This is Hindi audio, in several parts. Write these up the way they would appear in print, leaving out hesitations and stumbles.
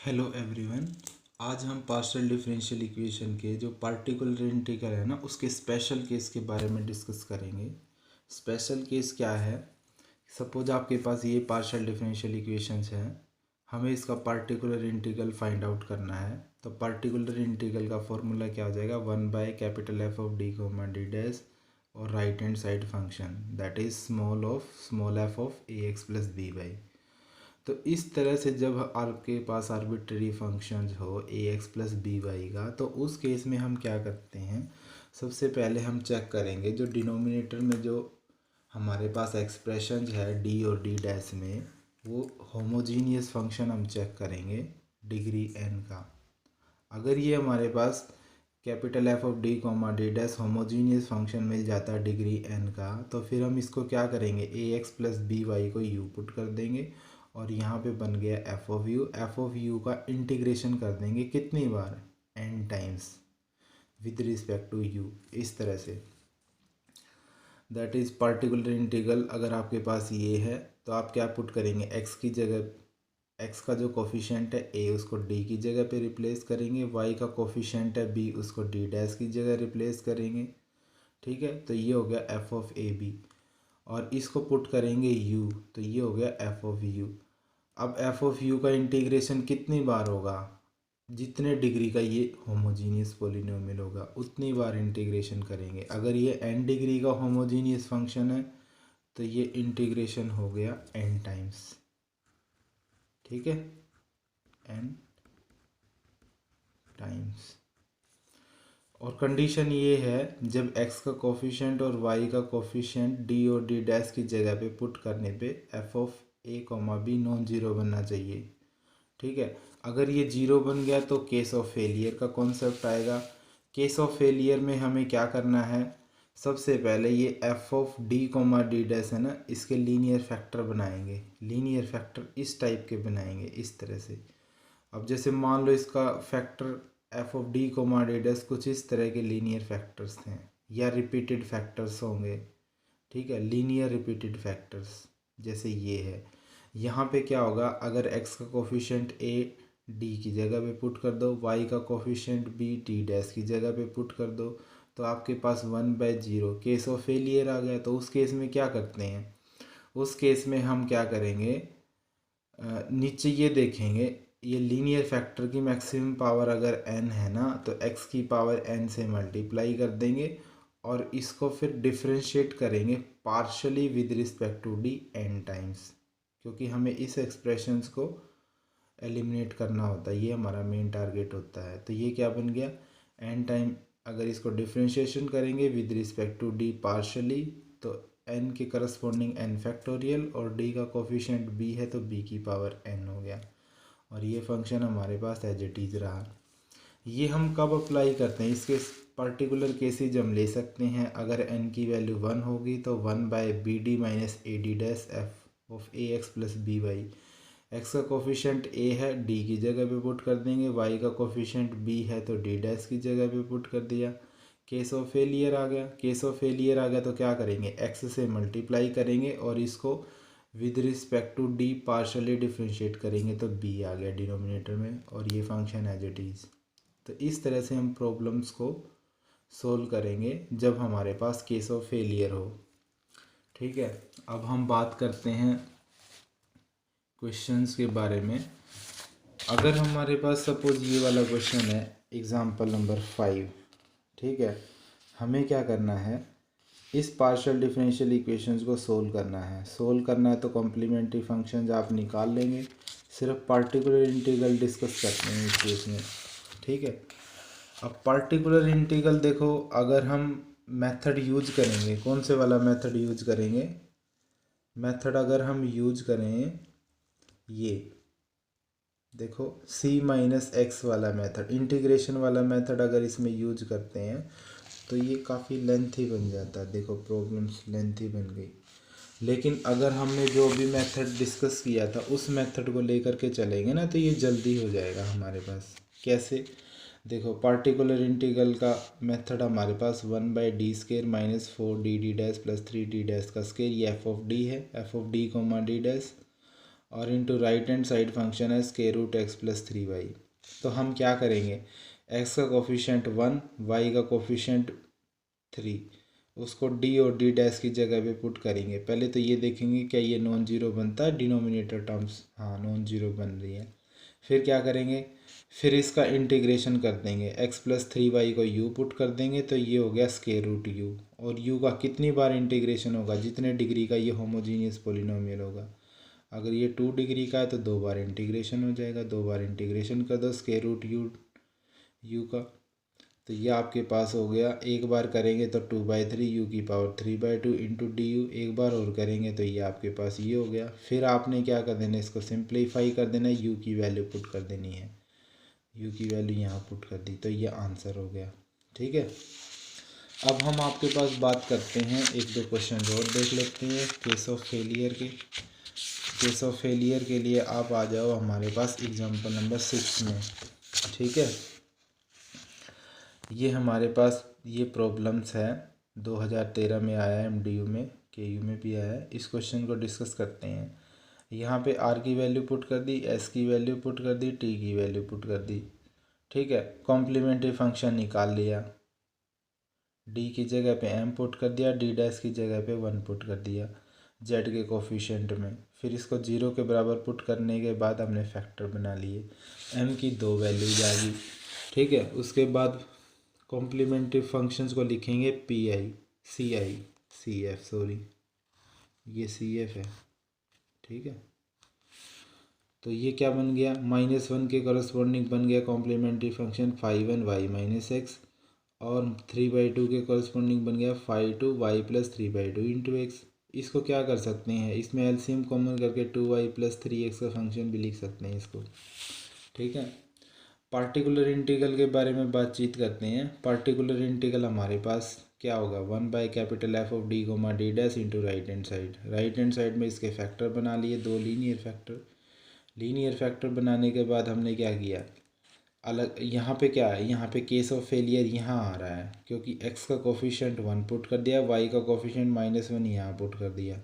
Hello everyone. आज हम पार्शियल डिफरेंशियल इक्वेशन के जो पार्टिकुलर इंटीग्रल है ना उसके स्पेशल केस के बारे में डिस्कस करेंगे। स्पेशल केस क्या है? सपोज आपके पास ये पार्शियल डिफरेंशियल इक्वेशंस हैं, हमें इसका पार्टिकुलर इंटीग्रल फाइंड आउट करना है। तो पार्टिकुलर इंटीग्रल का फॉर्मूला क्या हो जाएगा? 1/F(d, d) और right hand side function that is small f of a x plus B y. तो इस तरह से जब आपके पास आर्बिट्ररी फंक्शंस हो ए एक्स प्लस बी वाई का, तो उस केस में हम क्या करते हैं? सबसे पहले हम चेक करेंगे जो डिनोमिनेटर में जो हमारे पास एक्सप्रेशन है डी और डी डैश में, वो होमोजीनियस फंक्शन हम चेक करेंगे डिग्री एन का। अगर ये हमारे पास capital F of D comma D dash homogeneous function मिल जाता है डिग्री एन का, तो फिर हम इसको क्या करेंगे? A x plus B Y को यू पुट कर देंगे और यहाँ पे बन गया F of U. F of U का इंटीग्रेशन कर देंगे कितनी बार? N times with respect to U, इस तरह से। That is particular integral. अगर आपके पास ये है तो आप क्या पुट करेंगे? एक्स की जगह एक्स का जो कोफिशेंट है ए, उसको डी की जगह पे रिप्लेस करेंगे। वाई का कोफिशेंट है बी, उसको डी डैश की जगह रिप्लेस करेंगे। ठीक है, तो ये हो गया एफ ऑफ ए बी। और इसको पुट करेंगे यू, तो ये हो गया एफ ऑफ यू। अब एफ ऑफ यू का इंटीग्रेशन कितनी बार होगा? जितने डिग्री का ये होमोजीनियस पॉलिनोमियल होगा उतनी बार इंटीग्रेशन करेंगे। अगर ये एन डिग्री का होमोजीनियस फंक्शन है तो ये इंटीग्रेशन हो गया एन टाइम्स। ठीक है, एन टाइम्स। और कंडीशन ये है, जब x का कोफिशिएंट और y का कोफिशिएंट d और d डैश की जगह पे पुट करने पे f of a comma b non zero बनना चाहिए। ठीक है, अगर ये जीरो बन गया तो केस ऑफ फेलियर का कॉन्सेप्ट आएगा। केस ऑफ फेलियर में हमें क्या करना है? सबसे पहले ये F of D comma D dash है ना, इसके लीनियर फैक्टर बनाएंगे। लीनियर फैक्टर इस टाइप के बनाएंगे, इस तरह से। अब जैसे मान लो इसका factor F of D comma D dash कुछ इस तरह के लीनियर फैक्टर्स हैं या रिपीटेड फैक्टर्स होंगे। ठीक है, लीनियर रिपीटेड फैक्टर्स जैसे ये है। यहाँ पे क्या होगा? अगर x का कोफिशिएंट a d की जगह पे पुट कर दो, y का कोफिशिएंट b d डैश की जगह पे पुट कर दो, तो आपके पास 1/0 केस ऑफ फेलियर आ गया। तो उस केस में क्या करते हैं? उस केस में हम क्या करेंगे? नीचे ये देखेंगे, ये लीनियर फैक्टर की मैक्सिमम पावर अगर n है ना, तो x की पावर n से मल्टीप्लाई कर देंगे और इसको फिर डिफ्रेंशिएट करेंगे partially with respect to d n times, क्योंकि हमें इस एक्सप्रेशंस को एलिमिनेट करना होता है, ये हमारा मेन टारगेट होता है। तो ये क्या बन गया? n टाइम अगर इसको डिफ्रेंशिएशन करेंगे with respect to d partially, तो n के करस्पॉन्डिंग n फैक्टोरियल और d का कोफिशिएंट b है तो b की पावर n हो गया। और ये फंक्शन हमारे पास एज इट इज़ रहा। ये हम कब अप्लाई करते हैं? इसके पर्टिकुलर केसेज हम ले सकते हैं। अगर n की वैल्यू 1 होगी तो 1/bd minus a d dash f of a x plus B y. X का कोफिशेंट a है, d की जगह पे पुट कर देंगे। y का कोफिशेंट b है तो d डैश की जगह पे पुट कर दिया। केस ऑफ फेलियर आ गया। केस ऑफ फेलियर आ गया तो क्या करेंगे? x से मल्टीप्लाई करेंगे और इसको with respect to d partially differentiate करेंगे तो b आ गया डिनोमिनेटर में, और ये फंक्शन एज इट इज़। तो इस तरह से हम प्रॉब्लम्स को सोल्व करेंगे जब हमारे पास केस ऑफ फेलियर हो। ठीक है, अब हम बात करते हैं क्वेश्चंस के बारे में। अगर हमारे पास सपोज ये वाला क्वेश्चन है, एग्जाम्पल नंबर 5। ठीक है, हमें क्या करना है? इस पार्शियल डिफरेंशियल इक्वेशंस को सोल्व करना है। सोल्व करना है तो कॉम्प्लीमेंट्री फंक्शंस आप निकाल लेंगे। सिर्फ पार्टिकुलर इंटीग्रल डिस्कस करते हैं इस केस में। ठीक है, अब पार्टिकुलर इंटीग्रल देखो, अगर हम मेथड यूज करेंगे, कौन से वाला मेथड यूज करेंगे? मेथड अगर हम यूज करें ये देखो c-x वाला मेथड, इंटीग्रेशन वाला मेथड अगर इसमें यूज करते हैं तो ये काफ़ी लेंथी बन जाता है। देखो प्रॉब्लम्स लेंथी बन गई। लेकिन अगर हमने जो भी मेथड डिस्कस किया था उस मेथड को लेकर के चलेंगे ना, तो ये जल्दी हो जाएगा हमारे पास। कैसे? देखो पार्टिकुलर इंटीग्रल का मेथड हमारे पास 1/d² minus 4d d dash plus 3d dash का स्केयर, ये एफ ऑफ डी है, F of D comma D dash. और into right hand side function है square root X plus 3y। तो हम क्या करेंगे, एक्स का कोफिशिएंट 1, वाई का कोफिशिएंट 3, उसको डी और डी डैश की जगह पे पुट करेंगे। पहले तो ये देखेंगे क्या ये नॉन जीरो बनता है डिनोमिनेटर टर्म्स, हाँ नॉन जीरो बन रही है। फिर क्या करेंगे, फिर इसका इंटीग्रेशन कर देंगे, एक्स प्लस 3y को u पुट कर देंगे तो ये हो गया स्क्वायर रूट u। और u का कितनी बार इंटीग्रेशन होगा, जितने डिग्री का ये होमोजीनियस पोलिनोमियल होगा। अगर ये 2 डिग्री का है तो 2 बार इंटीग्रेशन हो जाएगा, 2 बार इंटीग्रेशन कर दो स्क्वायर रूट u का। तो ये आपके पास हो गया, एक बार करेंगे तो 2/3 u की पावर 3/2 इंटू डी यू, एक बार और करेंगे तो ये आपके पास ये हो गया। फिर आपने क्या कर देना, इसको सिंप्लीफाई कर देना, u की वैल्यू पुट कर देनी है, u की वैल्यू यहाँ पुट कर दी तो ये आंसर हो गया। ठीक है, अब हम आपके पास बात करते हैं, एक दो क्वेश्चन और देख लेते हैं केस ऑफ फेलियर के। केस ऑफ फेलियर के लिए आप आ जाओ हमारे पास एग्जाम्पल नंबर 6 में। ठीक है, ये हमारे पास ये प्रॉब्लम्स है, 2013 में आया है, एमडीयू में, केयू में भी आया है। इस क्वेश्चन को डिस्कस करते हैं। यहाँ पे आर की वैल्यू पुट कर दी, एस की वैल्यू पुट कर दी, टी की वैल्यू पुट कर दी। ठीक है, कॉम्प्लीमेंट्री फंक्शन निकाल लिया, डी की जगह पे एम पुट कर दिया, डी डैश की जगह पे 1 पुट कर दिया जेड के कोफिशिएंट में। फिर इसको 0 के बराबर पुट करने के बाद हमने फैक्टर बना लिए, एम की 2 वैल्यूज आ गई। ठीक है, उसके बाद कॉम्प्लीमेंट्री फंक्शंस को लिखेंगे सी एफ, सॉरी ये सी एफ है। ठीक है, तो ये क्या बन गया, -1 के करस्पॉन्डिंग बन गया कॉम्प्लीमेंट्री फंक्शन 5(1)(y)-x, और 3/2 के करस्पॉन्डिंग बन गया 5(2)(y+3/2) इंटू एक्स। इसको क्या कर सकते हैं, इसमें एलसीएम कॉमन करके 2y+3x का फंक्शन भी लिख सकते हैं इसको। ठीक है, पार्टिकुलर इंटीग्रल के बारे में बातचीत करते हैं। पार्टिकुलर इंटीग्रल हमारे पास क्या होगा, 1/F of D Goma D dash into right hand side. Right hand side में इसके फैक्टर बना लिए, 2 लीनियर फैक्टर। लीनियर फैक्टर बनाने के बाद हमने क्या किया, अलग यहाँ पे क्या है, यहाँ पे केस ऑफ फेलियर यहाँ आ रहा है क्योंकि x का कोफिशिएंट 1 पुट कर दिया, y का कोफिशिएंट -1 यहाँ पुट कर दिया।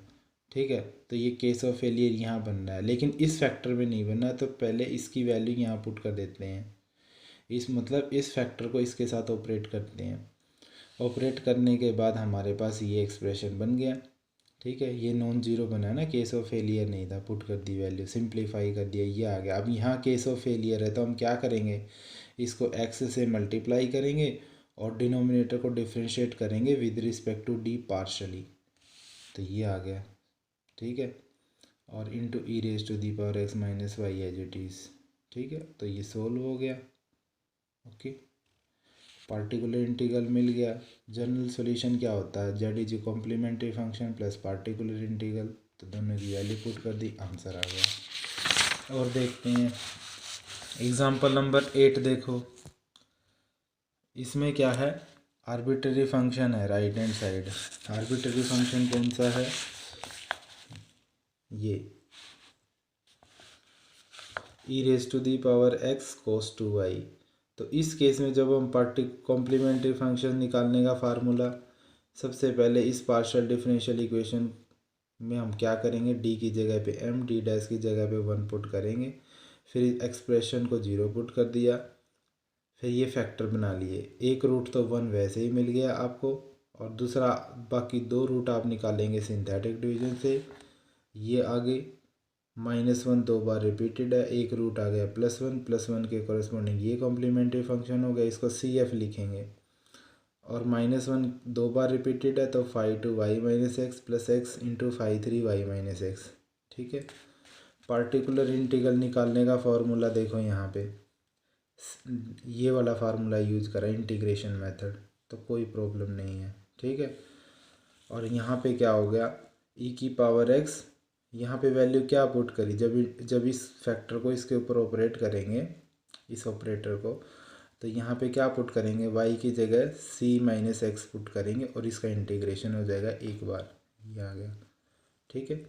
ठीक है, तो ये केस ऑफ फेलियर यहाँ बन रहा है, लेकिन इस फैक्टर में नहीं बनना, तो पहले इसकी वैल्यू यहाँ पुट कर देते हैं। इस मतलब इस फैक्टर को इसके साथ ऑपरेट करते हैं। ऑपरेट करने के बाद हमारे पास ये एक्सप्रेशन बन गया। ठीक है, ये नॉन जीरो बना ना, केस ऑफ फेलियर नहीं था, पुट कर दी वैल्यू, सिंप्लीफाई कर दिया, ये आ गया। अब यहाँ केस ऑफ फेलियर है तो हम क्या करेंगे, इसको एक्स से मल्टीप्लाई करेंगे और डिनोमिनेटर को डिफ्रेंशिएट करेंगे with respect to d partially, तो ये आ गया। ठीक है, और into e⁻x-y as it is. ठीक है, तो ये सोल्व हो गया। ओके, पार्टिकुलर इंटीग्रल मिल गया। जनरल सॉल्यूशन क्या होता है, z is complementary function plus particular integral, तो दोनों की वैल्यू पुट कर दी, आंसर आ गया। और देखते हैं एग्जांपल नंबर 8 देखो, इसमें क्या है, आर्बिट्ररी फंक्शन है right hand side. Arbitrary function कौन सा है, ये e⁻x cos 2y। तो इस केस में जब हम कॉम्प्लीमेंट्री फंक्शन निकालने का फार्मूला, सबसे पहले इस पार्शियल डिफरेंशियल इक्वेशन में हम क्या करेंगे, डी की जगह पे m, डी डैश की जगह पे 1 पुट करेंगे, फिर एक्सप्रेशन को 0 पुट कर दिया, फिर ये फैक्टर बना लिए। एक रूट तो 1 वैसे ही मिल गया आपको, और दूसरा बाकी 2 रूट आप निकालेंगे सिंथेटिक डिवीजन से। ये आगे -1 2 बार रिपीटेड है, एक रूट आ गया +1 के कॉरेस्पॉन्डिंग ये कॉम्प्लीमेंट्री फंक्शन हो गया, इसको सी एफ लिखेंगे। और -1 2 बार रिपीटेड है तो 5(2y-x) plus x into 5(3y-x). ठीक है, पार्टिकुलर इंटीग्रल निकालने का फॉर्मूला देखो यहाँ पे, ये वाला फार्मूला यूज करा इंटीग्रेशन मेथड, तो कोई प्रॉब्लम नहीं है। ठीक है, और यहाँ पे क्या हो गया, e⁻x, यहाँ पे वैल्यू क्या पुट करी, जब इस फैक्टर को इसके ऊपर ऑपरेट करेंगे, इस ऑपरेटर को, तो यहाँ पे क्या पुट करेंगे, y की जगह c-x पुट करेंगे और इसका इंटीग्रेशन हो जाएगा एक बार, ये आ गया। ठीक है,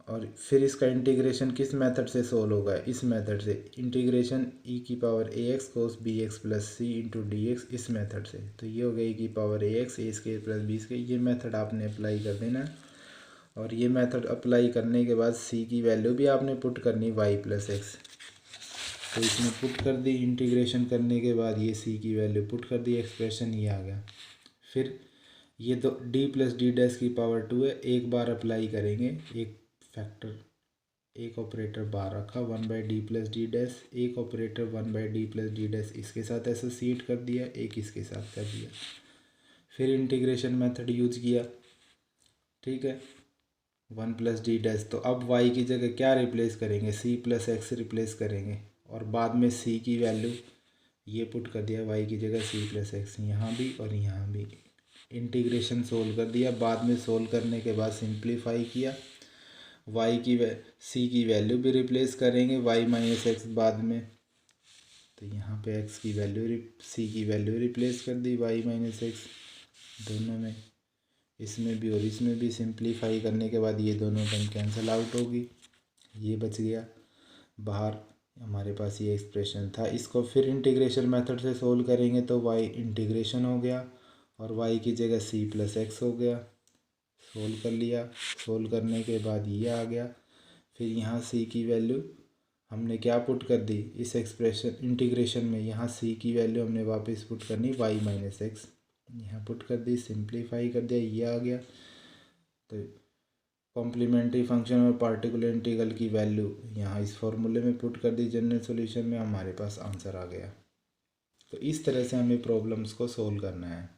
और फिर इसका इंटीग्रेशन किस मेथड से सोल्व होगा, इस मेथड से, integration e⁻ax cos bx plus c into D x, इस मेथड से। तो ये हो गया e⁻ax a² + b², ये मेथड आपने अप्लाई कर देना। और ये मेथड अप्लाई करने के बाद सी की वैल्यू भी आपने पुट करनी वाई प्लस एक्स। तो इसमें पुट कर दी, इंटीग्रेशन करने के बाद ये सी की वैल्यू पुट कर दी, एक्सप्रेशन ये आ गया। फिर ये दो डी प्लस डी डैश की पावर 2 है, एक बार अप्लाई करेंगे, एक फैक्टर, एक ऑपरेटर बार रखा, 1/d प्लस डी डैश, एक operator 1/d plus D dash इसके साथ एसोसिएट कर दिया, एक इसके साथ कर दिया। फिर इंटीग्रेशन मेथड यूज किया, ठीक है, 1 प्लस डी डैश। तो अब y की जगह क्या रिप्लेस करेंगे, c प्लस एक्स रिप्लेस करेंगे, और बाद में c की वैल्यू ये पुट कर दिया, y की जगह c प्लस एक्स, यहाँ भी और यहाँ भी। इंटीग्रेशन सोल्व कर दिया, बाद में सोल्व करने के बाद सिंप्लीफाई किया, y की c की वैल्यू भी रिप्लेस करेंगे, y माइनस एक्स बाद में। तो यहाँ पे x की वैल्यू c की वैल्यू रिप्लेस कर दी y माइनस एक्स दोनों में, इसमें भी और इसमें भी। सिंप्लीफाई करने के बाद ये दोनों टर्म कैंसिल आउट होगी, ये बच गया बाहर। हमारे पास ये एक्सप्रेशन था, इसको फिर इंटीग्रेशन मेथड से सोल्व करेंगे तो y इंटीग्रेशन हो गया और y की जगह c प्लस एक्स हो गया। सोल्व कर लिया, सोल्व करने के बाद ये आ गया। फिर यहाँ c की वैल्यू हमने क्या पुट कर दी इस एक्सप्रेशन इंटीग्रेशन में, यहाँ c की वैल्यू हमने वापस पुट करनी y माइनस एक्स, यहाँ पुट कर दी, सिंप्लीफाई कर दिया, ये आ गया। तो कॉम्प्लीमेंट्री फंक्शन और पार्टिकुलर इंटीग्रल की वैल्यू यहाँ इस फॉर्मूले में पुट कर दी, जनरल सॉल्यूशन में, हमारे पास आंसर आ गया। तो इस तरह से हमें प्रॉब्लम्स को सोल्व करना है।